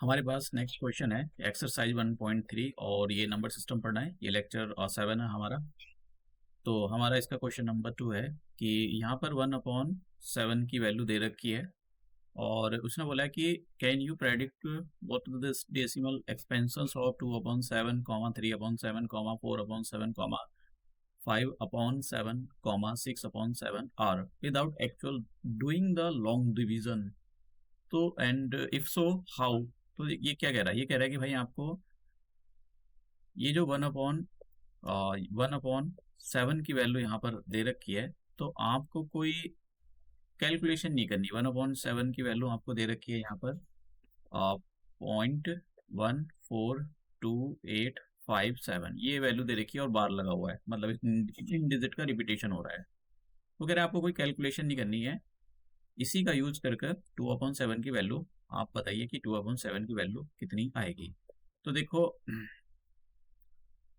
हमारे पास next question है exercise 1.3 और ये नंबर सिस्टम पढ़ना है। ये लेक्चर 7 है हमारा। तो हमारा इसका क्वेश्चन नंबर 2 है कि यहाँ पर 1/7 की वैल्यू दे रखी है और उसने बोला है कि can you predict what this decimal expansions of 2/7, 3/7, 4/7, 5/7, 6/7 are without actual doing the long division. तो एंड इफ सो हाउ। तो ये क्या कह रहा है? ये कह रहा है कि भाई आपको ये जो 1/7 की वैल्यू यहाँ पर दे रखी है, तो आपको कोई कैलकुलेशन नहीं करनी। 1/7 की वैल्यू आपको दे रखी है यहाँ पर 0.14287, ये वैल्यू दे रखी है और बार लगा हुआ है, मतलब इन डिजिट का रिपीटेशन हो रहा है। तो कह रहे हैं आपको कोई कैलकुलेशन नहीं करनी है, इसी का यूज कर 2/7 की वैल्यू आप बताइए कि 2/7 की वैल्यू कितनी आएगी। तो देखो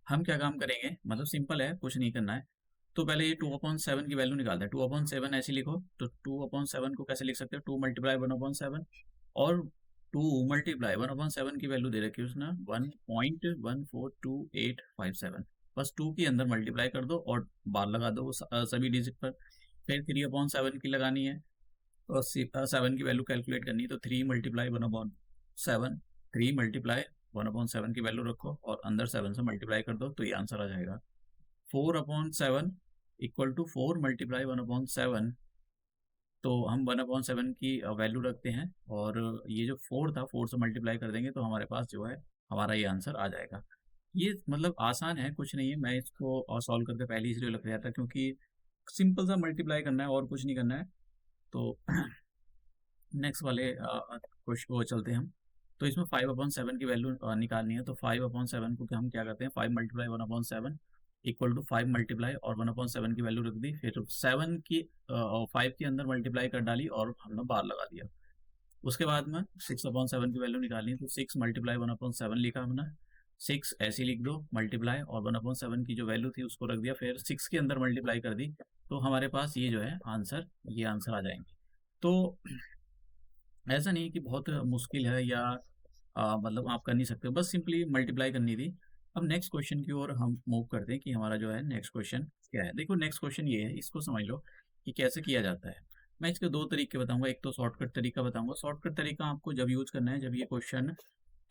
हम क्या काम करेंगे, मतलब सिंपल है, कुछ नहीं करना है। तो पहले ये 2/7 की वैल्यू निकालते हैं। 2/7 ऐसे लिखो, तो 2/7 को कैसे लिख सकते हो? 2 मल्टीप्लाई 1/7 और 2 मल्टीप्लाई 1/7 की वैल्यू दे रखी है उसने 1.14287। बस 2 के अंदर मल्टीप्लाई कर दो और बार लगा दो सभी डिजिट पर। फिर 3/7 की लगानी है और 7 की वैल्यू कैलकुलेट करनी है। तो 3 मल्टीप्लाई 1/7, 3 मल्टीप्लाई 1/7 की वैल्यू रखो और अंदर 7 से मल्टीप्लाई कर दो, तो ये आंसर आ जाएगा 4/7 इक्वल टू 4 मल्टीप्लाई 1/7। तो हम 1/7 की वैल्यू रखते हैं और ये जो 4 था 4 से मल्टीप्लाई कर देंगे तो हमारे पास जो है हमारा ये आंसर आ जाएगा। ये मतलब आसान है, कुछ नहीं है। मैं इसको सॉल्व करके पहले इसलिए लग रहा था क्योंकि सिंपल सा मल्टीप्लाई करना है और कुछ नहीं करना है। तो नेक्स्ट वाले क्वेश्चन वो चलते हैं हम। तो इसमें 5/7 की वैल्यू निकालनी है। तो 5/7 को हम क्या करते हैं, 5 मल्टीप्लाई 1/7 इक्वल टू 5 मल्टीप्लाई और 1/7 की वैल्यू रख दी। फिर 7 की 5 के अंदर मल्टीप्लाई कर डाली और हमने बार लगा दिया। उसके बाद में 6/7 की वैल्यू निकालनी है। तो 6 मल्टीप्लाई 1/7 लिखा हमने, 6 ऐसे लिख दो मल्टीप्लाई और 1/7 की जो वैल्यू थी उसको रख दिया, फिर 6 के अंदर मल्टीप्लाई कर दी। तो हमारे पास ये जो है आंसर, ये आंसर आ जाएंगे। तो ऐसा नहीं कि बहुत मुश्किल है या मतलब आप कर नहीं सकते, बस सिंपली मल्टीप्लाई करनी थी। अब नेक्स्ट क्वेश्चन की ओर हम मूव करते हैं कि हमारा जो है नेक्स्ट क्वेश्चन क्या है। देखो नेक्स्ट क्वेश्चन ये है, इसको समझ लो कि कैसे किया जाता है। मैं इसके दो तरीके बताऊंगा, एक तो शॉर्टकट तरीका बताऊंगा। शॉर्टकट तरीका आपको जब यूज करना है जब ये क्वेश्चन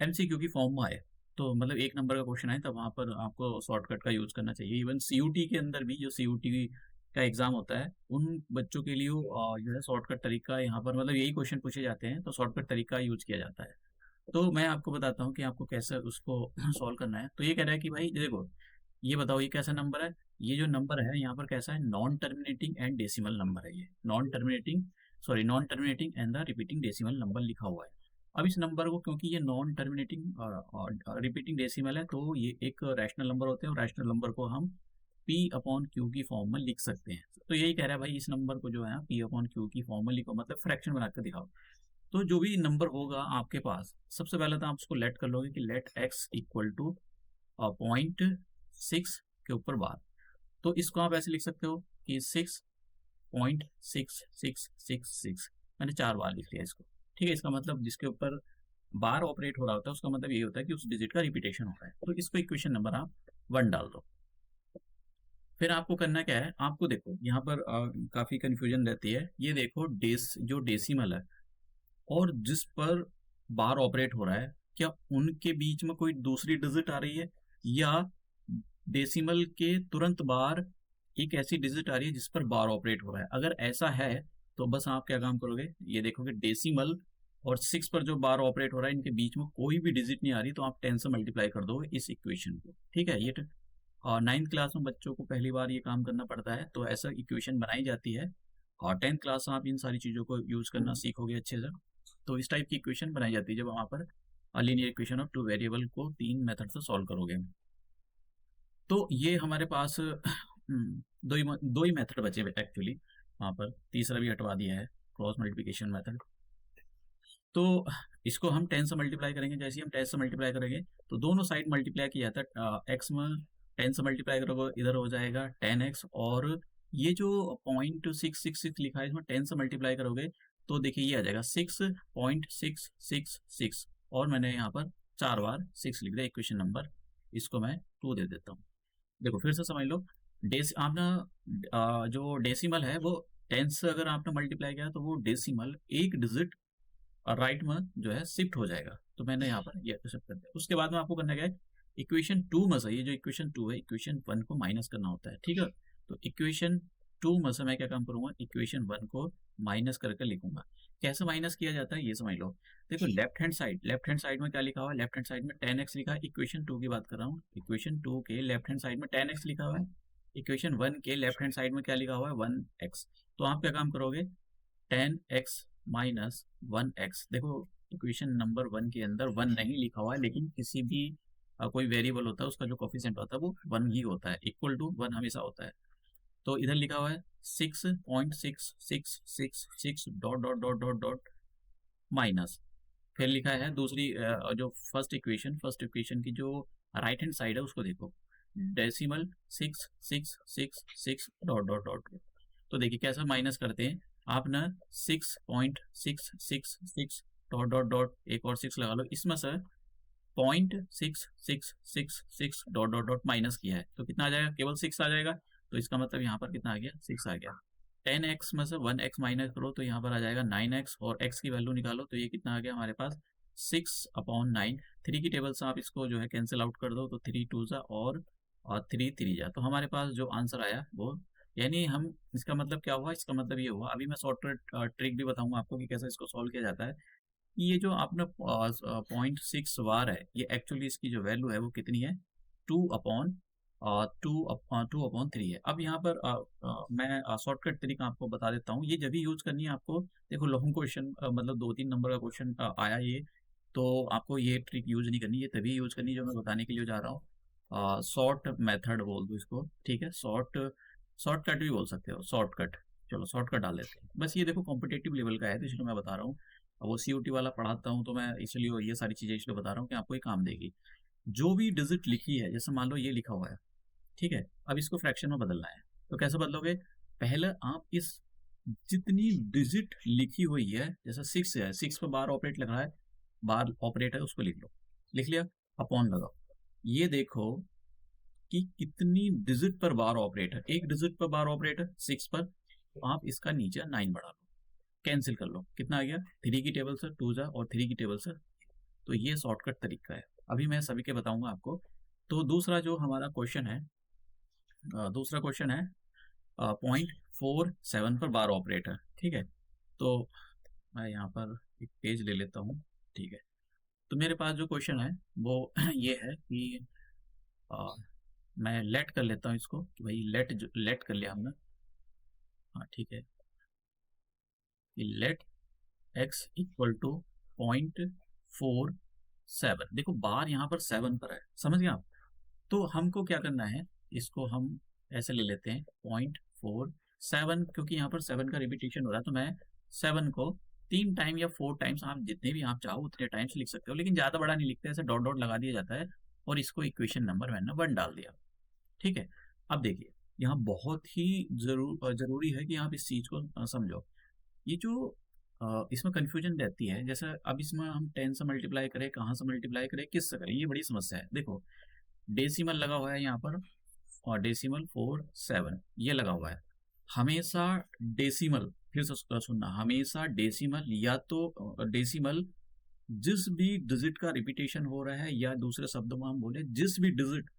एमसीक्यू की फॉर्म में आए, तो मतलब 1 नंबर का क्वेश्चन आए, तब वहाँ पर आपको शॉर्टकट का यूज करना चाहिए। इवन सीयूटी के अंदर भी, जो सीयूटी का एग्जाम होता है, उन बच्चों के लिए जो है शॉर्टकट तरीका यहाँ पर, मतलब यही क्वेश्चन पूछे जाते हैं तो शॉर्टकट तरीका यूज किया जाता है। तो मैं आपको बताता हूँ कि आपको कैसे उसको सॉल्व करना है। तो ये कह रहा है कि भाई देखो, ये बताओ ये कैसा नंबर है। ये जो नंबर है यहाँ पर कैसा है, non terminating and decimal number है। ये non terminating and the repeating decimal number लिखा हुआ है। अब इस नंबर को, क्योंकि ये नॉन टर्मिनेटिंग और रिपीटिंग डेसिमल है, तो ये एक रैशनल नंबर होते हैं और रैशनल नंबर को हम P/Q की फॉर्म में लिख सकते हैं। तो यही कह रहा है भाई, इस नंबर को जो है P/Q की फॉर्म में लिखो, मतलब फ्रैक्शन बनाकर दिखाओ। तो जो भी नंबर होगा आपके पास, सबसे पहले तो आप उसको लेट कर लोगे कि लेट x इक्वल टू 0.6 के ऊपर बार। तो इसको आप ऐसे लिख सकते हो कि 6.6666, मैंने 4 बार लिख लिया इसको। ठीक है, इसका मतलब जिसके ऊपर बार ऑपरेट हो रहा होता है उसका मतलब ये होता है कि उस डिजिट का रिपीटेशन हो रहा है। तो इसको इक्वेशन नंबर आप 1 डाल दो। फिर आपको करना क्या है, आपको देखो यहाँ पर काफी कंफ्यूजन रहती है। ये देखो जो डेसिमल है और जिस पर बार ऑपरेट हो रहा है, क्या उनके बीच में कोई दूसरी डिजिट आ रही है, या डेसिमल के तुरंत बाहर एक ऐसी डिजिट आ रही है जिस पर बार ऑपरेट हो रहा है? अगर ऐसा है तो बस आप क्या काम करोगे, ये देखोगे डेसिमल और 6 पर जो बार ऑपरेट हो रहा है इनके बीच में कोई भी डिजिट नहीं आ रही, तो आप 10 से मल्टीप्लाई कर दोगे इस इक्वेशन को। ठीक है, ये और 9th क्लास में बच्चों को पहली बार ये काम करना पड़ता है, तो ऐसा इक्वेशन बनाई जाती है। और 10th क्लास में आप इन सारी चीज़ों को यूज़ करना सीखोगे अच्छे से। तो इस टाइप की इक्वेशन बनाई जाती है जब वहाँ पर लीनियर इक्वेशन ऑफ 2 वेरिएबल को 3 मेथड से सॉल्व करोगे। तो ये हमारे पास दो ही मेथड बचे एक्चुअली, वहाँ पर तीसरा भी हटवा दिया है, क्रॉस मल्टीप्लिकेशन मेथड। तो इसको हम 10 से मल्टीप्लाई करेंगे। जैसे ही हम 10 से मल्टीप्लाई करेंगे तो दोनों साइड मल्टीप्लाई किया जाता है। एक्स में 10 से मल्टीप्लाई करोगे, इधर हो जाएगा 10x, और ये जो 0.666 लिखा है इसमें 10 से मल्टीप्लाई करोगे तो देखिए ये आ जाएगा 6.666, और मैंने यहाँ पर 4 बार 6 लिख दिया, इक्वेशन नंबर इसको मैं 2 दे देता हूँ। देखो फिर से समझ लो, आपने जो डेसिमल है वो 10 से अगर आपने मल्टीप्लाई किया तो वो डेसिमल एक डिजिट राइट में जो है शिफ्ट हो जाएगा। तो मैंने यहाँ पर ये शिफ्ट कर दिया। उसके बाद में आपको करना क्या है, इक्वेशन 2 में से ये जो इक्वेशन 2 है, इक्वेशन 1 को माइनस करना होता है, ठीक है। तो इक्वेशन 2 में से मैं क्या काम करूंगा, इक्वेशन 1 को माइनस करके लिखूंगा। कैसे माइनस किया जाता है ये समझ लो। देखो लेफ्ट हैंड साइड में क्या लिखा हुआ है, लेफ्ट हैंड साइड में 10x लिखा है, इक्वेशन 2 की बात कर रहा हूँ। इक्वेशन 2 के लेफ्ट हैंड साइड में 10x लिखा हुआ है, इक्वेशन 1 के लेफ्ट हैंड साइड में क्या लिखा हुआ है, 1x। तो आप क्या काम करोगे, 10x माइनस 1x। देखो इक्वेशन नंबर 1 के अंदर 1 नहीं लिखा हुआ है, लेकिन किसी भी कोई वेरिएबल होता है उसका जो कोफिशिएंट होता है वो 1 ही होता है, इक्वल टू 1 हमेशा होता है। तो इधर लिखा हुआ है 6.666 dot dot dot dot dot minus, फिर लिखा है दूसरी जो फर्स्ट इक्वेशन की जो राइट हैंड साइड है उसको देखो, डेसिमल 6666 डॉट डॉट डॉट। तो देखिए कैसा माइनस करते हैं आप ना, 6.666 डॉट डॉट डॉट, एक और 6 लगा लो, इसमें से 0.6666 डॉट डॉट डॉट माइनस किया है तो कितना आ जाएगा, केवल 6 आ जाएगा। तो इसका मतलब यहाँ पर कितना आ गया, 6 आ गया। 10x में से 1x माइनस करो तो यहाँ पर आ जाएगा 9x, और x की वैल्यू निकालो तो ये कितना आ गया हमारे पास, 6/9। 3 की टेबल से आप इसको जो है कैंसिल आउट कर दो तो 3 2 जा और 3 3 जा, तो हमारे पास जो आंसर आया वो, यानी हम, इसका मतलब क्या हुआ, इसका मतलब ये हुआ, अभी मैं शॉर्टकट ट्रिक भी बताऊंगा आपको कि कैसे इसको सॉल्व किया जाता है। ये जो आपने 0.6 वार है, ये एक्चुअली इसकी जो वैल्यू है वो कितनी है, 2/3 है। अब यहाँ पर मैं शॉर्टकट तरीका आपको बता देता हूँ, ये जब भी यूज करनी है आपको। देखो लॉन्ग क्वेश्चन मतलब 2-3 नंबर का क्वेश्चन आया ये, तो आपको ये ट्रिक यूज नहीं करनी, ये तभी यूज करनी जो मैं बताने के लिए जा रहा हूँ। शॉर्ट मेथड बोल दो इसको, ठीक है, शॉर्टकट भी बोल सकते हो, शॉर्टकट। चलो शॉर्टकट डाल देते हैं। बस ये देखो कॉम्पिटेटिव लेवल का है तो इसलिए मैं बता रहा हूँ, वो COT वाला पढ़ाता हूँ तो मैं इसलिए ये सारी चीज़ें इसलिए बता रहा हूँ कि आपको ये काम देगी। जो भी डिजिट लिखी है, जैसे मान लो ये लिखा हुआ है, ठीक है, अब इसको फ्रैक्शन में बदलना है तो कैसे बदलोगे, पहले आप इस जितनी डिजिट लिखी हुई है, जैसे 6 है, 6 पर बार ऑपरेट लग रहा है, बार ऑपरेट है उसको लिख लो, लिख लिया, अपॉन लगाओ। ये देखो कि कितनी डिजिट पर बार ऑपरेट है, एक डिजिट पर बार ऑपरेट है 6 पर, आप इसका नीचे 9 बढ़ा लो, कैंसिल कर लो, कितना आ गया, 3 की टेबल से 2 जा और 3 की टेबल से। तो ये शॉर्टकट तरीका है, अभी मैं सभी के बताऊंगा आपको। तो दूसरा जो हमारा क्वेश्चन है, दूसरा क्वेश्चन है 0.47 पर बार ऑपरेटर, ठीक है। तो मैं यहाँ पर एक पेज ले लेता हूँ, ठीक है। तो मेरे पास जो क्वेश्चन है वो ये है कि मैं लेट कर लेता हूँ इसको, कि भाई लेट कर लिया हमने, हाँ ठीक है, कि लेट x इक्वल टू 0.47। देखो बार यहाँ पर 7 पर है, समझ गए आप। तो हमको क्या करना है, इसको हम ऐसे ले लेते हैं 0.47, क्योंकि यहाँ पर 7 का रिपीटेशन हो रहा है तो मैं 7 को 3 टाइम या 4 टाइम्स, आप जितने भी आप चाहो उतने टाइम्स लिख सकते हो, लेकिन ज़्यादा बड़ा नहीं लिखते, ऐसे डॉट डॉट लगा दिया जाता है और इसको इक्वेशन नंबर मैंने 1 डाल दिया, ठीक है। अब देखिए यहाँ बहुत ही जरूरी है कि आप इस चीज़ को समझो। ये जो इसमें कन्फ्यूजन रहती है, जैसे अब इसमें हम 10 से मल्टीप्लाई करें, कहाँ से मल्टीप्लाई करें, किस से करें, ये बड़ी समस्या है। देखो डेसिमल लगा हुआ है यहाँ पर, और डेसिमल 47 ये लगा हुआ है, हमेशा डेसिमल, फिर से सुनना, हमेशा डेसिमल, या तो डेसिमल जिस भी डिजिट का रिपीटेशन हो रहा है, या दूसरे शब्दों में हम बोले जिस भी डिजिट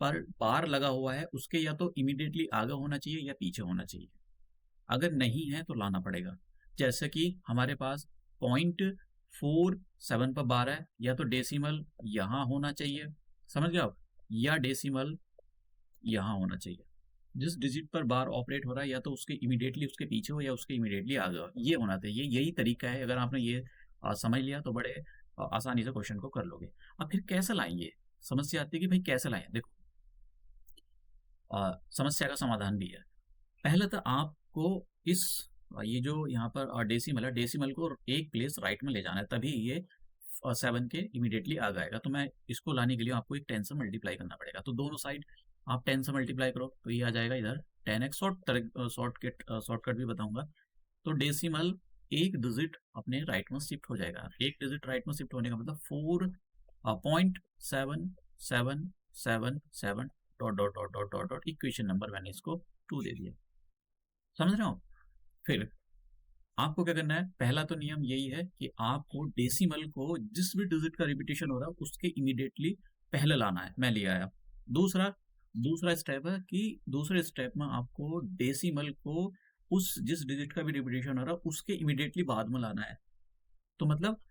पर बार लगा हुआ है उसके या तो इमीडिएटली आगे होना चाहिए या पीछे होना चाहिए, अगर नहीं है तो लाना पड़ेगा। जैसे कि हमारे पास 0.47 पर बार है, या तो डेसिमल यहाँ होना चाहिए, समझ गए आप, या डेसिमल यहाँ होना चाहिए। जिस डिजिट पर बार ऑपरेट हो रहा है या तो उसके इमीडिएटली उसके पीछे हो या उसके इमीडिएटली आगे हो, ये होना चाहिए। यही तरीका है, अगर आपने ये समझ लिया तो बड़े आसानी से क्वेश्चन को कर लोगे। अब फिर कैसे लाएंगे, समस्या आती है कि भाई कैसे लाएं। देखो समस्या का समाधान भी है। पहले तो आपको इस ये जो यहाँ पर डेसिमल है, डेसिमल को एक प्लेस राइट में ले जाना है, तभी ये 7 के इमीडिएटली आ जाएगा। तो मैं इसको लाने के लिए आपको एक 10 से मल्टीप्लाई करना पड़ेगा, तो दोनों साइड आप 10 से मल्टीप्लाई करो तो ये आ जाएगा इधर 10x। शॉर्टकट भी बताऊंगा। तो डेसिमल एक डिजिट अपने राइट में शिफ्ट हो जाएगा। एक डिजिट राइट में शिफ्ट होने का मतलब 4.7777 dot dot dot dot dot dot, equation number मैंने इसको 2 दे दिया। समझ रहे हो? फिर आपको क्या करना है, पहला तो नियम यही है कि आपको डेसिमल को जिस भी डिजिट का रिपीटेशन हो रहा है उसके इमीडिएटली पहले लाना है। मैं ले आया। दूसरा दूसरा स्टेप है कि दूसरे स्टेप में आपको डेसिमल को उस जिस डिजिट का भी रिपीटेशन हो रहा है उसके इमीडिएटली बाद में लाना है। तो मतलब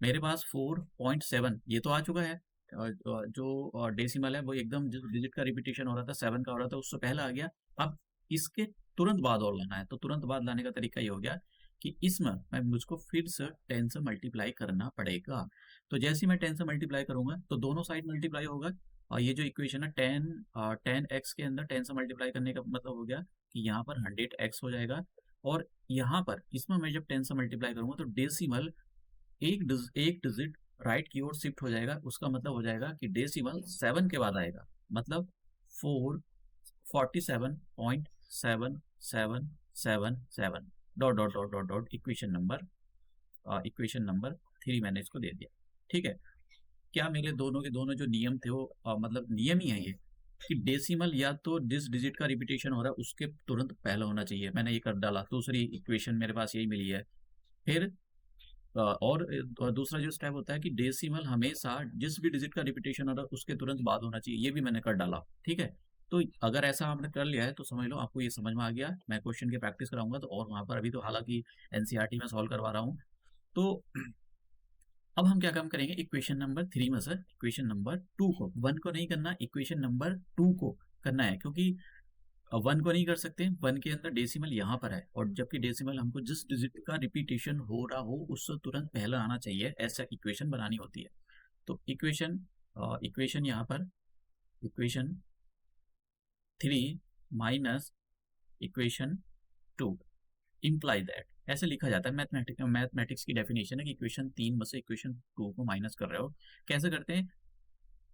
मेरे पास 4.7 ये तो आ चुका है। जो डेसिमल है वो एकदम जिस डिजिट का रिपीटेशन हो रहा था 7 का हो रहा था उससे पहले आ गया। अब इसके तुरंत बाद और लाना है। तो तुरंत बाद लाने का तरीका ये हो गया कि इसमें मैं मुझको फिर से 10 से मल्टीप्लाई करना पड़ेगा। तो जैसे ही मैं 10 से मल्टीप्लाई करूंगा तो दोनों साइड मल्टीप्लाई होगा। और ये जो इक्वेशन है 10x के अंदर 10 से मल्टीप्लाई करने का मतलब हो गया कि यहाँ पर 100x हो जाएगा। और यहाँ पर इसमें मैं जब 10 से मल्टीप्लाई करूंगा तो डेसिमल एक डिजिट राइट की ओर शिफ्ट हो जाएगा। उसका मतलब हो जाएगा कि डेसिमल 7 के बाद आएगा। मतलब 447.7777 dot dot dot dot dot, equation number 3 मैंने इसको दे दिया। ठीक है, क्या मेरे दोनों के दोनों जो नियम थे वो मतलब नियम ही है ये कि डेसिमल या तो जिस डिजिट का रिपीटेशन हो रहा है उसके तुरंत पहले होना चाहिए। मैंने ये कर डाला। दूसरी इक्वेशन मेरे पास यही मिली है। फिर और दूसरा जो स्टेप होता है कि डेसिमल हमेशा जिस भी डिजिट का रिपीटेशन हो रहा है उसके तुरंत बाद होना चाहिए। ये भी मैंने कर डाला। ठीक है, तो अगर ऐसा आपने कर लिया है तो समझ लो आपको ये समझ में आ गया। मैं क्वेश्चन की प्रैक्टिस कराऊंगा तो और वहां पर अभी तो हालांकि एनसीईआरटी में सॉल्व करवा रहा हूँ। तो अब हम क्या काम करेंगे, इक्वेशन नंबर 3 में से इक्वेशन नंबर 2 को, 1 को नहीं करना, इक्वेशन नंबर 2 को करना है। क्योंकि 1 को नहीं कर सकते, 1 के अंदर डेसिमल यहाँ पर है और जबकि डेसिमल हमको जिस डिजिट का रिपीटेशन हो रहा हो उससे तुरंत पहले आना चाहिए, ऐसा इक्वेशन बनानी होती है। तो इक्वेशन यहाँ पर equation 3 minus equation 2 imply that, ऐसे लिखा जाता है। मैथमेटिक्स की डेफिनेशन है कि इक्वेशन 3 में से इक्वेशन 2 को माइनस कर रहे हो। कैसे करते हैं,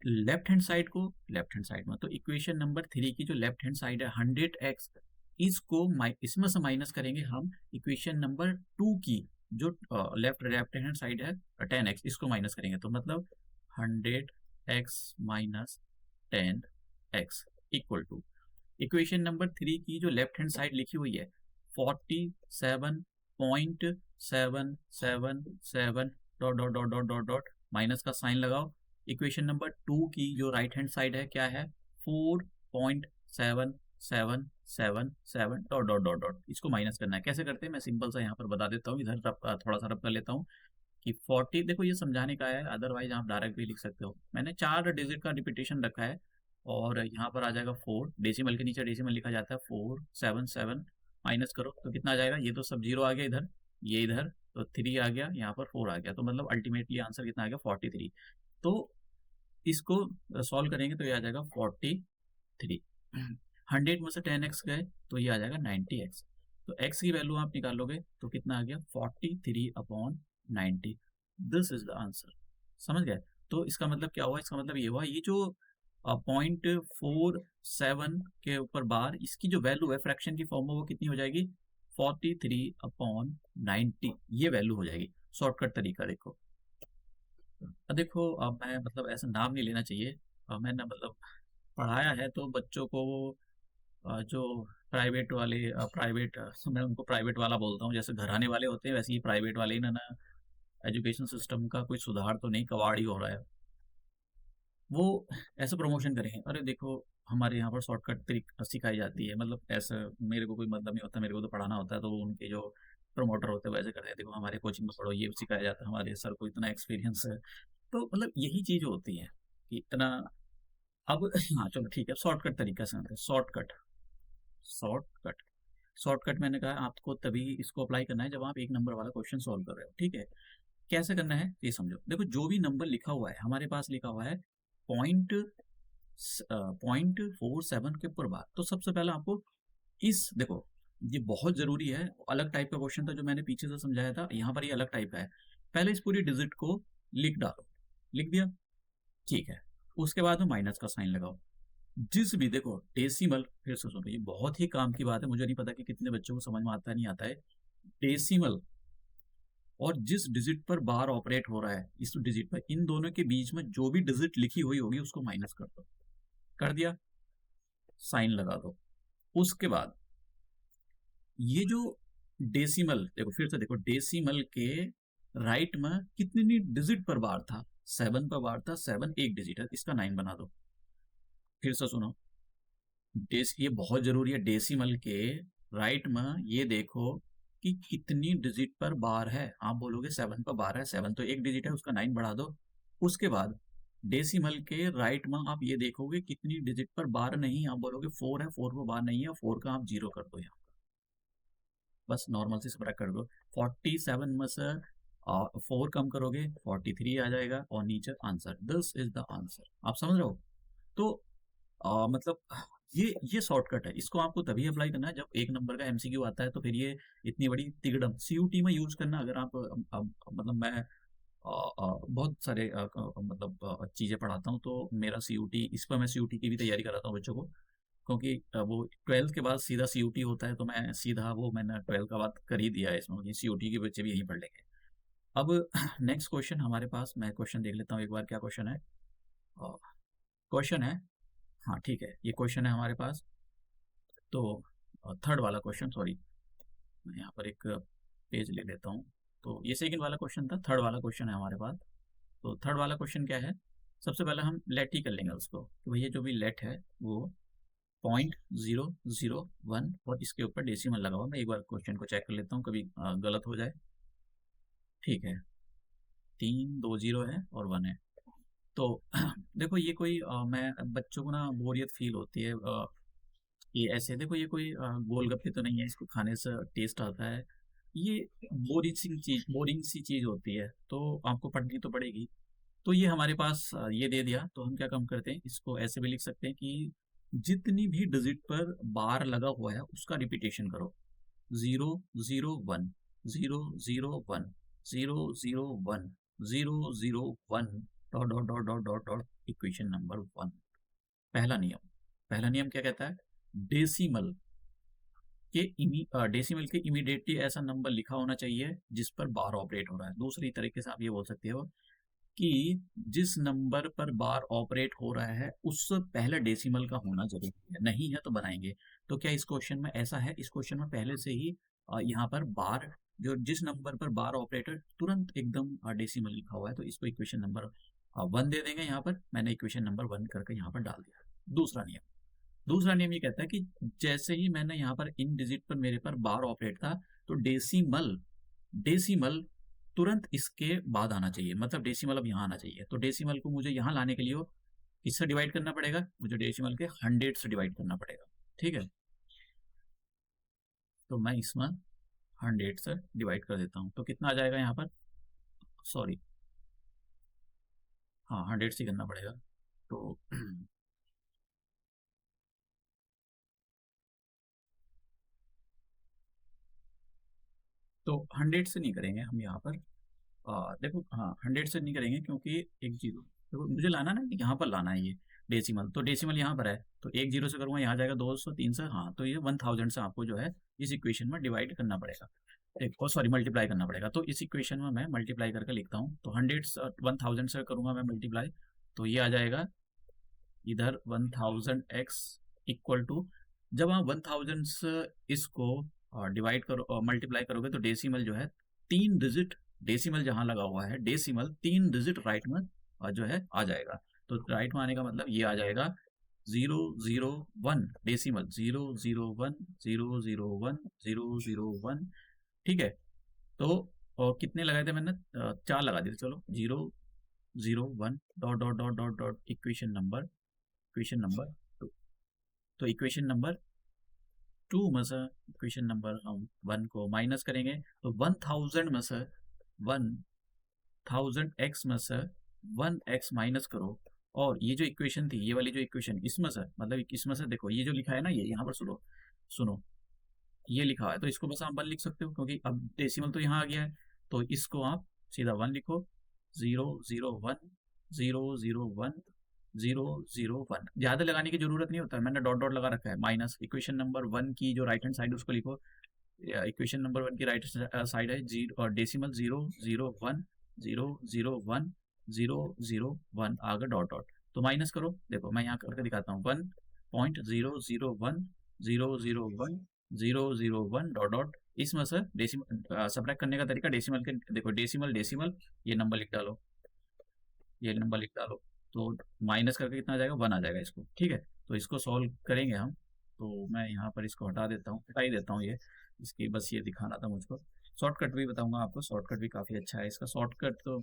लेफ्ट हैंड साइड को लेफ्ट हैंड साइड में, तो इक्वेशन नंबर 3 की जो लेफ्ट हैंड साइड है 100x, इसको इसमें से माइनस करेंगे हम इक्वेशन नंबर 2 की जो लेफ्ट हैंड साइड है 10x, इसको माइनस करेंगे। तो मतलब 100x minus 10x equal to equation number 3 की जो लेफ्ट हैंड साइड लिखी हुई है 47.777 dot dot dot dot dot dot, minus का साइन लगाओ। इक्वेशन नंबर 2 की जो राइट हैंड साइड है क्या है, 4.7777 डॉट डॉट डॉट डॉट, इसको माइनस करना है। कैसे करते हैं मैं सिंपल सा यहाँ पर बता देता हूँ। इधर थोड़ा सा रब कर लेता हूँ कि 40, देखो ये समझाने का है, अदरवाइज आप डायरेक्ट भी लिख सकते हो। मैंने 4 डिजिट का रिपीटेशन रखा है और यहाँ पर आ जाएगा 4, डेसिमल के नीचे डेसिमल लिखा जाता है 477, माइनस करो तो कितना आ जाएगा, ये तो सब जीरो आ गया इधर, ये इधर तो 3 आ गया, यहाँ पर 4 आ गया। तो मतलब अल्टीमेटली आंसर कितना आ गया 43। तो इसको सॉल्व करेंगे तो ये आ जाएगा 43। 100 में से 10x गए तो ये आ जाएगा 90x। तो x की वैल्यू आप निकालोगे तो कितना आ गया 43/90। This is the answer. समझ गए? तो इसका मतलब क्या हुआ, इसका मतलब ये हुआ ये जो 0.47 के ऊपर बार इसकी जो वैल्यू है फ्रैक्शन की फॉर्म में वो कितनी हो जाएगी 43/90, ये वैल्यू हो जाएगी। शॉर्टकट तरीका देखो। अब देखो, अब मैं मतलब ऐसा नाम नहीं लेना चाहिए। मैंने मतलब पढ़ाया है तो बच्चों को जो प्राइवेट वाले मैं उनको प्राइवेट वाला बोलता हूँ, जैसे घराने वाले होते हैं वैसे ही प्राइवेट वाले ही ना एजुकेशन सिस्टम का कोई सुधार तो नहीं, कबाड़ ही हो रहा है। वो ऐसे प्रमोशन करेंगे, अरे देखो हमारे यहाँ पर शॉर्टकट तरीका सिखाई जाती है। मतलब ऐसा मेरे को कोई मतलब नहीं होता, मेरे को तो पढ़ाना होता है। तो उनके जो प्रमोटर होते हैं वैसे करते हैं, देखो हमारे कोचिंग में पढ़ो, ये सिखाया जाता है, हमारे सर को इतना एक्सपीरियंस है। तो मतलब यही चीज होती है कि इतना। अब हाँ चलो ठीक है, शॉर्टकट तरीका से शॉर्टकट शॉर्टकट शॉर्टकट मैंने कहा आपको तभी इसको अप्लाई करना है जब आप एक नंबर वाला क्वेश्चन सॉल्व कर रहे हो। ठीक है, कैसे करना है ये समझो। देखो जो भी नंबर लिखा हुआ है हमारे पास, लिखा हुआ है 0.47 के ऊपर बार, तो सबसे पहले आपको इस देखो ये बहुत जरूरी है। अलग टाइप का क्वेश्चन था जो मैंने पीछे से समझाया था, यहाँ पर ये अलग टाइप का है। पहले इस पूरी डिजिट को लिख डालो, लिख दिया, ठीक है। उसके बाद में माइनस का साइन लगाओ। जिस भी देखो डेसिमल, फिर से सुनो, ये बहुत ही काम की बात है, मुझे नहीं पता कि कितने बच्चों को समझ में आता है नहीं आता है। डेसिमल और जिस डिजिट पर बार ऑपरेट हो रहा है इस डिजिट पर, इन दोनों के बीच में जो भी डिजिट लिखी हुई होगी उसको माइनस कर दो। कर दिया, साइन लगा दो। उसके बाद ये जो डेसिमल, देखो फिर से देखो, डेसिमल के राइट में कितनी डिजिट पर बार था, 7 पर बार था, 7 एक डिजिट है, इसका 9 बना दो। फिर से सुनो, ये बहुत जरूरी है, डेसिमल के राइट में ये देखो कि कितनी डिजिट पर बार है। आप बोलोगे 7 पर बार है, 7 तो एक डिजिट है, उसका 9 बढ़ा दो। उसके बाद डेसिमल के राइट में आप ये देखोगे कितनी डिजिट पर बार नहीं, आप बोलोगे 4 है, 4 पर बार नहीं है, 4 का आप 0 कर दो यहाँ, बस नॉर्मल से सबट्रैक्ट कर दो। 47 में से 4 कम करोगे 43 आ जाएगा और नीचे answer, this is the answer. आप समझ रहे हो? तो मतलब ये शॉर्टकट है, इसको आपको तभी अप्लाई करना है जब एक नंबर का एमसीक्यू आता है, तो फिर ये इतनी बड़ी तिगड़म सीयूटी में यूज करना। अगर आप मतलब मैं बहुत सारे चीज़ें पढ़ाता हूँ, तो मेरा सीयूटी, इस पर मैं सीयूटी की भी तैयारी कराता हूँ बच्चों को, क्योंकि वो 12th के बाद सीधा सीयूटी होता है, तो मैं सीधा वो मैंने 12 का बात कर ही दिया है इसमें, सीयूटी के बच्चे भी यहीं पढ़ लेंगे। अब नेक्स्ट क्वेश्चन हमारे पास, मैं क्वेश्चन देख लेता हूँ एक बार, क्या क्वेश्चन है। क्वेश्चन है, हाँ ठीक है, ये क्वेश्चन है हमारे पास। तो थर्ड वाला क्वेश्चन, सॉरी मैं यहाँ पर एक पेज ले लेता हूँ। तो ये सेकंड वाला क्वेश्चन था, थर्ड वाला क्वेश्चन है हमारे पास। तो थर्ड वाला क्वेश्चन क्या है, सबसे पहले हम लेट ही कर लेंगे उसको, कि भैया जो भी लेट है वो 0.001 और इसके ऊपर डेसिमल लगा हुआ। मैं एक बार क्वेश्चन को चेक कर लेता हूँ, कभी गलत हो जाए। ठीक है, 3 2 0 है और 1 है। तो देखो ये कोई मैं बच्चों को ना बोरियत फील होती है, ये ऐसे देखो, ये कोई गोलगप्पे तो नहीं है इसको खाने से टेस्ट आता है, ये बोरिंग सी चीज होती है, तो आपको पढ़नी तो पड़ेगी। तो ये हमारे पास ये दे दिया, तो हम क्या काम करते हैं, इसको ऐसे भी लिख सकते हैं कि जितनी भी डिजिट पर बार लगा हुआ है उसका रिपीटेशन करो। 0 0 1 0 0 1 0 0 1 0 0 1 dot dot dot dot dot dot, equation number 1। पहला नियम, पहला नियम क्या कहता है, डेसिमल डेसिमल के इमीडिएटली ऐसा नंबर लिखा होना चाहिए जिस पर बार ऑपरेट हो रहा है। दूसरी तरीके से आप ये बोल सकते हो कि जिस नंबर पर बार ऑपरेट हो रहा है उससे पहले डेसिमल का होना जरूरी है, नहीं है तो बनाएंगे। तो क्या इस क्वेश्चन में ऐसा है, इस क्वेश्चन में पहले से ही यहाँ पर बार, जो जिस नंबर पर बार ऑपरेटर तुरंत एकदम डेसिमल लिखा हुआ है, तो इसको इक्वेशन नंबर 1 दे देंगे। यहाँ पर मैंने इक्वेशन नंबर 1 करके यहाँ पर डाल दिया। दूसरा नियम, दूसरा नियम ये कहता है कि जैसे ही मैंने यहाँ पर इन डिजिट पर मेरे पर बार ऑपरेट था, तो डेसिमल डेसिमल तुरंत इसके बाद आना चाहिए, मतलब डेसिमल अब यहाँ आना चाहिए। तो डेसिमल को मुझे यहाँ लाने के लिए किससे डिवाइड करना पड़ेगा, मुझे डेसिमल के 100 से डिवाइड करना पड़ेगा। ठीक है, तो मैं इसमें 100 से डिवाइड कर देता हूँ, तो कितना आ जाएगा यहाँ पर, सॉरी हाँ 100 से करना पड़ेगा। तो तो 100 से नहीं करेंगे हम यहाँ पर, देखो हाँ 100 से नहीं करेंगे, क्योंकि एक जीरो, देखो मुझे लाना ना, यहाँ पर लाना है ये डेसिमल, तो डेसिमल यहाँ पर है, तो एक जीरो से करूँगा यहाँ जाएगा 200, 300, हाँ तो ये 1000 से आपको जो है इस इक्वेशन में डिवाइड करना पड़ेगा, एक और सॉरी मल्टीप्लाई करना पड़ेगा। तो इस इक्वेशन में मैं मल्टीप्लाई करके लिखता हूँ, तो 1000 से करूँगा मैं मल्टीप्लाई, तो ये आ जाएगा इधर 1000x इक्वल टू, जब आप 1000 से इसको डिवाइड करो, मल्टीप्लाई करोगे, तो डेसिमल जो है 3 डिजिट, डेसिमल जहां लगा हुआ है डेसिमल 3 डिजिट राइट में जो है आ जाएगा। तो राइट में आने का मतलब ये आ जाएगा 0 0 1 डेसिमल 0 0 1 0 0 1 0 0 1। ठीक है, तो और कितने लगाए थे मैंने, 4 लगा दिए, चलो 0 0 1 dot dot dot dot dot equation number 2। तो इक्वेशन नंबर 2 में से इक्वेशन नंबर हम 1 को माइनस करेंगे, तो 1000 में से 1000x में से 1x माइनस करो, और ये जो इक्वेशन थी, ये वाली जो इक्वेशन, इसमें से मतलब इसमें से देखो ये जो लिखा है ना, ये यहाँ पर सुनो सुनो, ये लिखा है, तो इसको बस आप 1 लिख सकते हो, क्योंकि अब डेसिमल तो यहाँ आ गया है, तो इसको आप सीधा 1 लिखो। 0 0 1 0 0 1 0 0 1, ज्यादा लगाने की जरूरत नहीं होता है, मैंने डॉट डॉट लगा रखा है, माइनस इक्वेशन नंबर 1 की जो राइट हैंड साइड उसको लिखो इक्वेशन नंबर 1 की राइट साइड है जीरो और डेसिमल 001 001 001 आगे डॉट डॉट, तो माइनस करो। देखो मैं यहाँ करके दिखाता हूँ 1.001 001 001 डॉट डॉट, इसमें से डेसिमल सब्ट्रैक्ट करने का तरीका डेसिमल के, देखो डेसिमल डेसिमल ये नंबर लिख डालो, ये नंबर लिख डालो, तो माइनस करके कितना आ जाएगा 1 आ जाएगा इसको, ठीक है। तो इसको सॉल्व करेंगे हम, तो मैं यहाँ पर इसको हटा देता हूँ, हटा ही देता हूँ ये, इसकी बस ये दिखाना था मुझको। शॉर्टकट भी बताऊंगा आपको, शॉर्टकट भी काफ़ी अच्छा है इसका शॉर्टकट। तो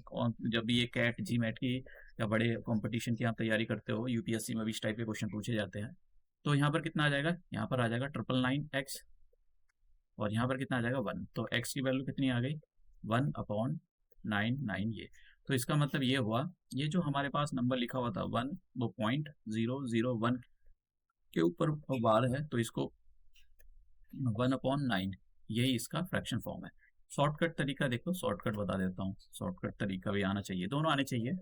जब भी ये कैट जी मैट की या बड़े कंपटीशन की आप तैयारी करते हो, यूपीएससी में भी इस टाइप के क्वेश्चन पूछे जाते हैं, तो यहाँ पर कितना आ जाएगा, यहाँ पर आ जाएगा 999x, और यहाँ पर कितना आ जाएगा 1, तो x की वैल्यू कितनी आ गई 1/99 ये। तो इसका मतलब ये हुआ, ये जो हमारे पास नंबर लिखा हुआ था 1, वो 0.001 के ऊपर बार है, तो इसको 1/9 यही इसका फ्रैक्शन फॉर्म है। शॉर्टकट तरीका देखो, शॉर्टकट बता देता हूँ, शॉर्टकट तरीका भी आना चाहिए, दोनों आने चाहिए।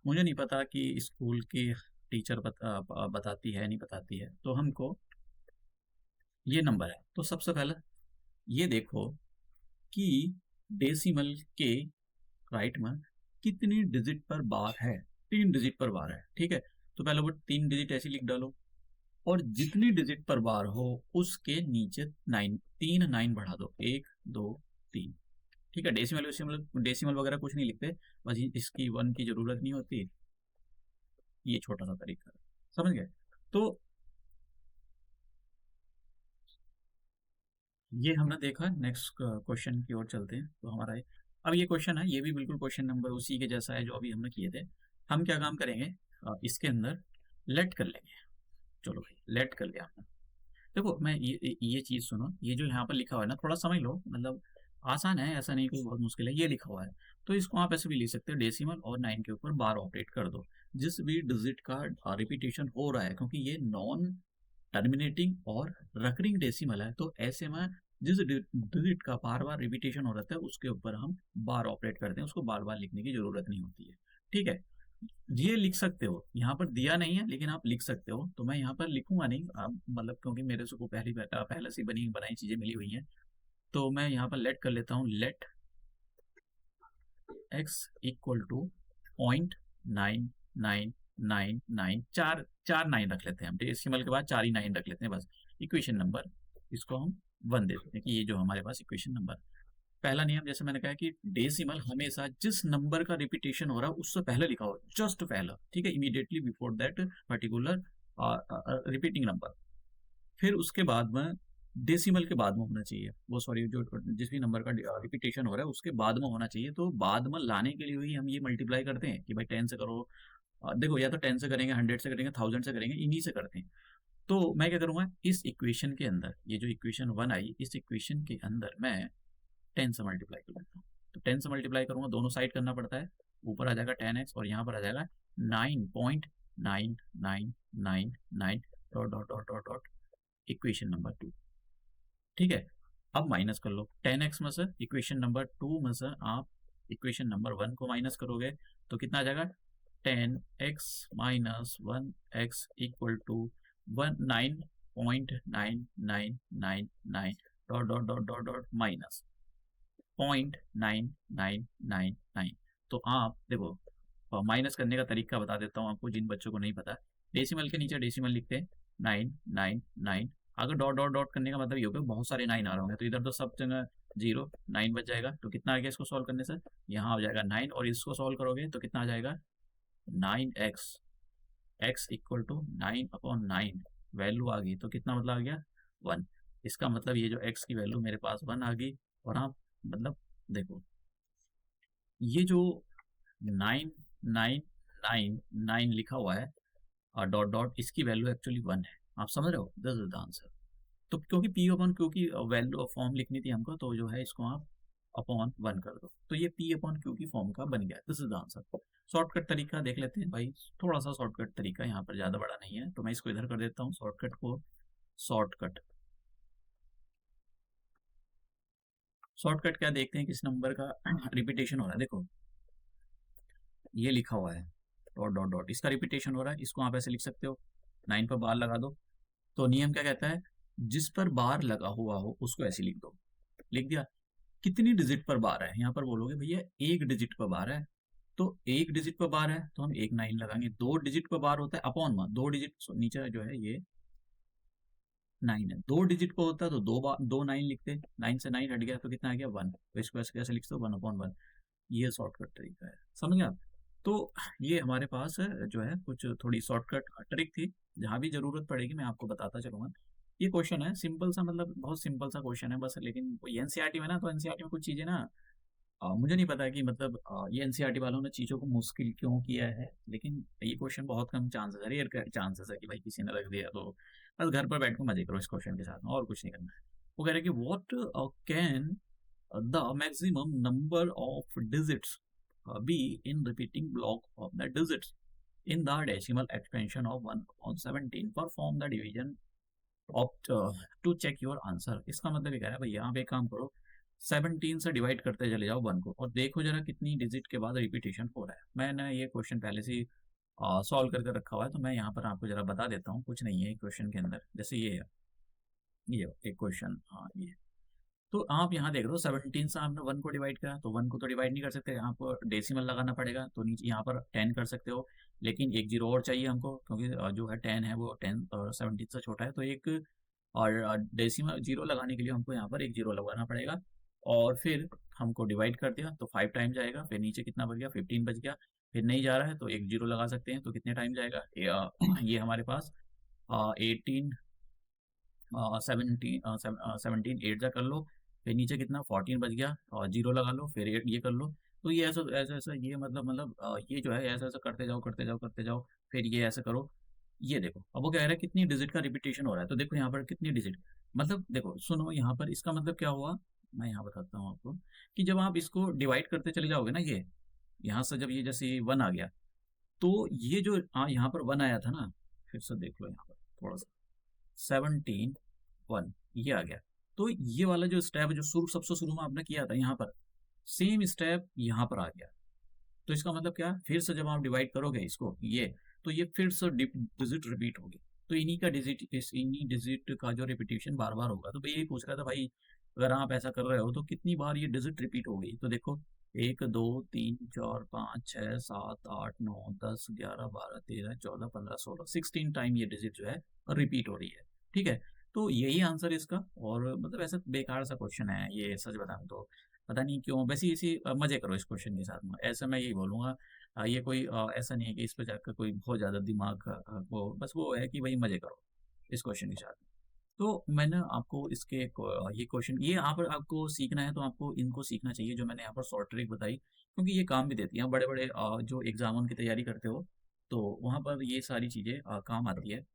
मुझे नहीं पता कि स्कूल की टीचर बताती है नहीं बताती है, तो हमको ये नंबर है, तो सबसे पहले ये देखो कि डेसिमल के राइट में कितनी डिजिट पर बार है, 3 डिजिट पर बार है, ठीक है। तो पहले वो 3 डिजिट ऐसे लिख डालो, और जितनी डिजिट पर बार हो उसके नीचे 3 9 बढ़ा दो, 1 2 3, ठीक है। डेसिमल डेसिमल वगैरह कुछ नहीं लिखते, बस इसकी 1 की जरूरत नहीं होती, ये छोटा सा तरीका है, समझ गए। तो ये हमने देखा, नेक्स्ट क्वेश्चन की ओर चलते हैं। तो हमारा अब ये क्वेश्चन है, ये भी बिल्कुल क्वेश्चन नंबर उसी के जैसा है जो अभी हमने किए थे। हम क्या काम करेंगे, इसके अंदर लेट कर लेंगे। चलो भाई लेट कर लिया हमने। देखो मैं ये चीज़ सुनो, ये जो यहाँ पर लिखा हुआ है ना, थोड़ा समझ लो, मतलब आसान है, ऐसा नहीं कोई बहुत मुश्किल है, ये लिखा हुआ है। तो इसको आप ऐसे भी लिख सकते हो, डेसिमल और 9 के ऊपर बार ऑपरेट कर दो, जिस भी डिजिट का रिपीटेशन हो रहा है, क्योंकि ये नॉन टर्मिनेटिंग और रकरिंग डेसिमल है, तो ऐसे में जिस डिजिट का बार बार रिपीटेशन हो रहा है उसके ऊपर हम बार ऑपरेट करते हैं, उसको बार बार लिखने की जरूरत नहीं होती है, ठीक है। ये लिख सकते हो, यहाँ पर दिया नहीं है लेकिन आप लिख सकते हो, तो मैं यहाँ पर लिखूंगा नहीं, आप मतलब क्योंकि मेरे से को पहले से बनी बनाई चीजें मिली हुई हैं, तो मैं यहाँ पर लेट कर लेता हूँ, लेट x इक्वल टू 0.9999, चार चार 9 रख लेते हैं हम, डेसिमल के बाद 4 ही 9 रख लेते हैं बस। इक्वेशन नंबर इसको हम 1 दे देते हैं कि ये जो हमारे पास इक्वेशन नंबर। पहला नियम जैसे मैंने कहा कि डेसिमल हमेशा जिस नंबर का रिपीटेशन हो रहा है उससे पहले लिखा हो, जस्ट पहला, ठीक है, immediately before that particular repeating number. फिर उसके बाद में डेसिमल के बाद में होना चाहिए, वो सॉरी जो जिस भी नंबर का रिपीटेशन हो रहा है उसके बाद में होना चाहिए। तो बाद में लाने के लिए ही हम ये मल्टीप्लाई करते हैं कि भाई 10 से करो, देखो या तो 10 से करेंगे, 100 से करेंगे, 1000 से करेंगे, इन्हीं से करते हैं। तो मैं क्या करूँगा, इस इक्वेशन के अंदर ये जो इक्वेशन 1 आई, इस इक्वेशन के अंदर मैं 10 से मल्टीप्लाई कर लेता हूँ। तो 10 से मल्टीप्लाई करूँगा, दोनों साइड करना पड़ता है, ऊपर आ जाएगा 10x और यहाँ पर आ जाएगा 9.9999 dot dot dot dot dot, equation number 2, ठीक है। अब माइनस कर लो 10x में से, इक्वेशन नंबर 2 में से आप इक्वेशन नंबर 1 को माइनस करोगे, तो कितना आ जाएगा 10x minus 1x equal to 9.9999 dot dot dot dot dot minus 0.9999। तो आप देखो माइनस करने का तरीका बता देता हूँ आपको, जिन बच्चों को नहीं पता, डेसिमल के नीचे डेसिमल लिखते हैं 999, अगर डॉट डॉट डॉट करने का मतलब ये होगा बहुत सारे 9 आ रहे होंगे, तो इधर तो सब जगह 0 9 बच जाएगा, तो कितना आ गया इसको सॉल्व करने से, यहाँ आ जाएगा 9, और इसको सॉल्व करोगे तो कितना आ जाएगा 9x, x equal to 9/9, value आ गई, तो कितना मतलब आ गया 1। इसका मतलब ये जो x की वैल्यू मेरे पास 1 आ गई, और आप मतलब देखो ये जो 9999 लिखा हुआ है और डॉट डॉट, इसकी वैल्यू एक्चुअली 1 है, आप समझ रहे हो, दिस इज द आंसर। तो क्योंकि p अपॉन q की वैल्यू फॉर्म लिखनी थी हमको, तो जो है इसको आप अपॉन 1 कर दो, तो ये p अपॉन q की फॉर्म का बन गया, this is the answer. Shortcut तरीका देख लेते हैं भाई, थोड़ा सा शॉर्टकट तरीका, यहाँ पर ज़्यादा बड़ा नहीं है, तो मैं इसको इधर कर देता हूँ शॉर्टकट को, शॉर्टकट क्या देखते हैं, किस नंबर का रिपीटेशन हो रहा है। देखो ये लिखा हुआ है डॉट डॉट डॉट, इसका रिपीटेशन हो रहा है, इसको आप ऐसे लिख सकते हो, 9 पर बार लगा दो। तो नियम क्या कहता है, जिस पर बार लगा हुआ हो उसको ऐसे लिख दो। लिख दिया। कितनी डिजिट पर बार है, यहाँ पर बोलोगे भैया एक डिजिट पर बार है, तो एक डिजिट पर बार है तो हम एक 9 लगाएंगे। 2 डिजिट पर बार होता है अपॉन में, 2 डिजिट नीचे जो है ये 9 है। 2 डिजिट पर होता है तो 2 9 लिखते, 9 से 9 हट गया तो कितना आ गया 1, तो इसको ऐसे कैसे लिखते हो 1/1। ये शॉर्टकट तरीका है, समझ गए आप। तो ये हमारे पास जो है कुछ थोड़ी शॉर्टकट ट्रिक थी, जहाँ भी जरूरत पड़ेगी मैं आपको बताता चलूंगा। ये क्वेश्चन है सिंपल सा, मतलब बहुत सिंपल सा क्वेश्चन है बस, लेकिन एनसीईआरटी में ना, तो एनसीईआरटी में कुछ चीजें ना मुझे नहीं पता कि मतलब ये एनसीईआरटी वालों ने चीज़ों को मुश्किल क्यों किया है, लेकिन ये क्वेश्चन बहुत कम चांसेस है, रेयर चांसेस है कि भाई किसी ने रख दिया, तो बस घर पर बैठ के मजे करो इस क्वेश्चन के साथ में, और कुछ नहीं करना है। वो कह रहे हैं कि what can the maximum number of digits be in repeating block of the digits in the decimal expansion of 1/17, perform the division opt to check your answer. इसका मतलब ये कह रहा है भैया आप एक काम करो, 17 से डिवाइड करते चले जाओ 1 को, और देखो जरा कितनी डिजिट के बाद रिपीटेशन हो रहा है। मैंने ये क्वेश्चन पहले से सॉल्व करके रखा हुआ है, तो मैं यहाँ पर आपको जरा बता देता हूँ। कुछ नहीं है क्वेश्चन के अंदर, जैसे ये है, ये एक क्वेश्चन, हाँ ये। तो आप यहाँ देख रहे हो 17 से आपने 1 को डिवाइड करा, तो 1 को तो डिवाइड नहीं कर सकते, आपको डेसिमल लगाना पड़ेगा, तो नीचे यहाँ पर 10 कर सकते हो, लेकिन एक जीरो और चाहिए हमको, क्योंकि जो है 10 है वो 10 और 17 से छोटा है, तो एक और डेसिमल जीरो लगाने के लिए हमको यहाँ पर एक जीरो लगाना पड़ेगा। और फिर हमको डिवाइड कर दिया तो 5 टाइम जाएगा, फिर नीचे कितना बच गया 15 बच गया, फिर नहीं जा रहा है तो एक जीरो लगा सकते हैं, तो कितने टाइम जाएगा ये हमारे पास 18 17 8 जा कर लो, फिर नीचे कितना 14 बच गया, और जीरो लगा लो, फिर ये कर लो। तो ये ऐसा ऐसा ऐसा ये मतलब ये जो है ऐसा ऐसा करते जाओ करते जाओ करते जाओ, फिर ये ऐसे करो। ये देखो अब वो कह रहा है कितनी डिजिट का रिपीटेशन हो रहा है, तो देखो यहाँ पर कितनी डिजिट, मतलब देखो सुनो यहाँ पर इसका मतलब क्या हुआ, मैं यहाँ बताता हूँ आपको, कि जब आप इसको डिवाइड करते चले जाओगे ना, ये यहाँ से जब ये जैसे 1 आ गया, तो ये जो यहाँ पर 1 आया था ना, फिर से देख लो यहाँ पर थोड़ा सा, 17 1 ये आ गया, तो ये वाला जो स्टेप जो सबसे शुरू में आपने किया था यहाँ पर, सेम स्टेप यहाँ पर आ गया। तो इसका मतलब क्या, फिर से जब आप डिवाइड करोगे इसको ये, तो ये फिर से डिजिट रिपीट होगी, तो इन्हीं डिजिट का जो रिपीटेशन बार बार होगा। तो भाई यही पूछ रहा था भाई, अगर आप ऐसा कर रहे हो तो कितनी बार ये डिजिट रिपीट हो गई, तो देखो 1 2 3 4 5 6 7 8 9 10 11 12 13 14 15 16 टाइम ये डिजिट जो है रिपीट हो रही है। ठीक है, तो यही आंसर इसका, और मतलब ऐसा बेकार सा क्वेश्चन है ये, सच बताऊं तो पता नहीं क्यों, वैसे इसी मजे करो इस क्वेश्चन के साथ में, ऐसा मैं यही बोलूंगा। ये कोई ऐसा नहीं है कि इस पर जाकर कोई बहुत ज़्यादा दिमाग वो, बस वो है कि भाई मजे करो इस क्वेश्चन के साथ। तो मैंने आपको ये क्वेश्चन, ये यहाँ पर आपको सीखना है तो आपको इनको सीखना चाहिए जो मैंने यहाँ पर शॉर्ट ट्रिक बताई, क्योंकि ये काम भी देती हैं बड़े बड़े जो एग्जाम की तैयारी करते हो, तो वहाँ पर ये सारी चीज़ें काम आती है।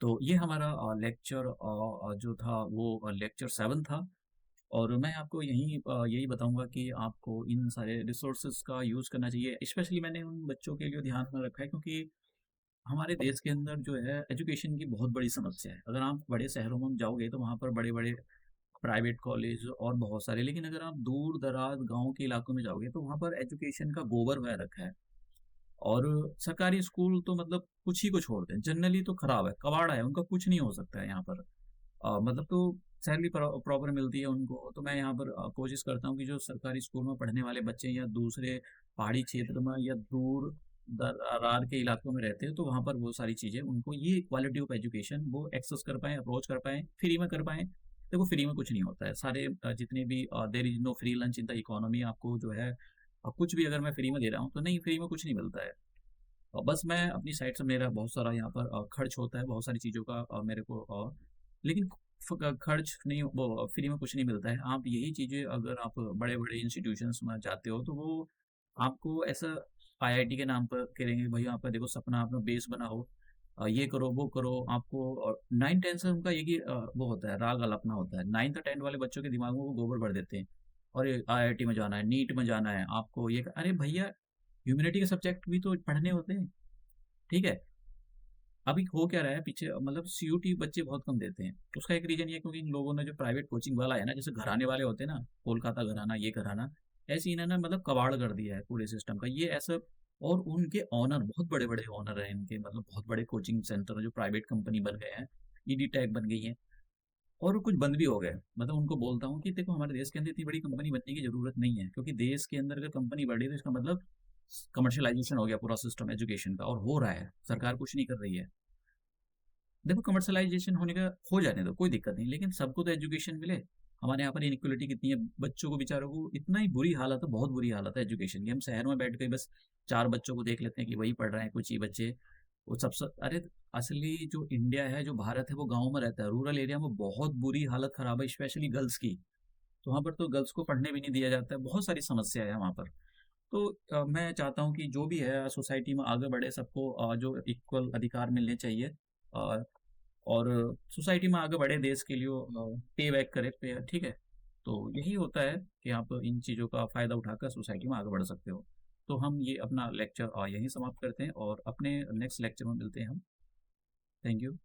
तो ये हमारा लेक्चर जो था वो लेक्चर 7 था, और मैं आपको यही बताऊंगा कि आपको इन सारे रिसोर्सेज का यूज़ करना चाहिए। स्पेशली मैंने उन बच्चों के लिए ध्यान में रखा है, क्योंकि हमारे देश के अंदर जो है एजुकेशन की बहुत बड़ी समस्या है। अगर आप बड़े शहरों में जाओगे तो वहाँ पर बड़े बड़े प्राइवेट कॉलेज और बहुत सारे, लेकिन अगर आप दूर दराज गांव के इलाकों में जाओगे तो वहाँ पर एजुकेशन का गोबर बह रखा है। और सरकारी स्कूल तो मतलब कुछ ही को छोड़ते हैं, जनरली तो खराब है, कबाड़ा है, उनका कुछ नहीं हो सकता है यहाँ पर। मतलब तो सैलरी प्रॉपर मिलती है उनको, तो मैं यहाँ पर कोशिश करता हूँ कि जो सरकारी स्कूल में पढ़ने वाले बच्चे या दूसरे पहाड़ी क्षेत्र में या दूर दरार के इलाकों में रहते हैं, तो वहाँ पर वो सारी चीज़ें उनको ये क्वालिटी ऑफ एजुकेशन वो एक्सेस कर पाएँ, अप्रोच कर पाएँ, फ्री में कर पाएँ। देखो फ्री में कुछ नहीं होता है, सारे जितने भी there is no free lunch in the economy, आपको जो है कुछ भी अगर मैं फ्री में दे रहा हूँ तो नहीं, फ्री में कुछ नहीं मिलता है। बस मैं अपनी साइड से, मेरा बहुत सारा यहाँ पर खर्च होता है बहुत सारी चीज़ों का मेरे को, लेकिन खर्च नहीं, वो फ्री में कुछ नहीं मिलता है। आप यही चीज़ें अगर आप बड़े बड़े इंस्टीट्यूशंस में जाते हो तो वो आपको ऐसा आईआईटी के नाम पर करेंगे, भाई आपका देखो सपना, अपना बेस बनाओ, ये करो वो करो आपको। और 9 10 से उनका ये वो होता है, राग अलापना होता है। 9th 10th वाले बच्चों के दिमाग में वो गोबर भर देते हैं, और आईआईटी में जाना है, नीट में जाना है आपको, ये अरे भैया ह्यूमैनिटी के सब्जेक्ट भी तो पढ़ने होते हैं। ठीक है, अभी हो क्या रहा है पीछे, मतलब सीयूटी बच्चे बहुत कम देते हैं, उसका एक रीजन ये क्योंकि इन लोगों ने जो प्राइवेट कोचिंग वाला है ना, जैसे घराने वाले होते हैं ना, कोलकाता घराना, ये घराना, ऐसे इन्होंने मतलब कबाड़ कर दिया है पूरे सिस्टम का, ये ऐसा। और उनके ऑनर बहुत बड़े बड़े ऑनर हैं इनके, मतलब बहुत बड़े कोचिंग सेंटर जो प्राइवेट कंपनी बन गए हैं, ईडी टैग बन गई है। और कुछ बंद भी हो गए। मतलब उनको बोलता हूँ कि देखो हमारे देश के अंदर इतनी बड़ी कंपनी बनने की ज़रूरत नहीं है, क्योंकि देश के अंदर अगर कंपनी बढ़ी तो इसका मतलब कमर्शियलाइज़ेशन हो गया पूरा सिस्टम एजुकेशन का, और हो रहा है, सरकार कुछ नहीं कर रही है। देखो कमर्शियलाइज़ेशन होने का हो जाने दो, कोई दिक्कत नहीं, लेकिन सबको तो एजुकेशन मिले। हमारे यहाँ पर इनइक्वालिटी कितनी है, बच्चों को बेचारों को इतना ही बुरी हालत है, बहुत बुरी हालत है एजुकेशन की। हम शहर में बैठ के बस 4 बच्चों को देख लेते हैं कि वही पढ़ रहे हैं, कुछ ही बच्चे वो सबसे अरे असली जो इंडिया है, जो भारत है, वो गाँव में रहता है। रूरल एरिया में बहुत बुरी हालत ख़राब है, स्पेशली गर्ल्स की। तो वहाँ पर तो गर्ल्स को पढ़ने भी नहीं दिया जाता है, बहुत सारी समस्या है वहाँ पर। तो मैं चाहता हूँ कि जो भी है सोसाइटी में आगे बढ़े, सबको जो इक्वल अधिकार मिलने चाहिए। अ, और सोसाइटी में आगे बढ़े, देश के लिए पे बैक करे पे, ठीक है। तो यही होता है कि आप इन चीज़ों का फ़ायदा उठाकर सोसाइटी में आगे बढ़ सकते हो। तो हम ये अपना लेक्चर यहीं समाप्त करते हैं और अपने नेक्स्ट लेक्चर में मिलते हैं हम। Thank you.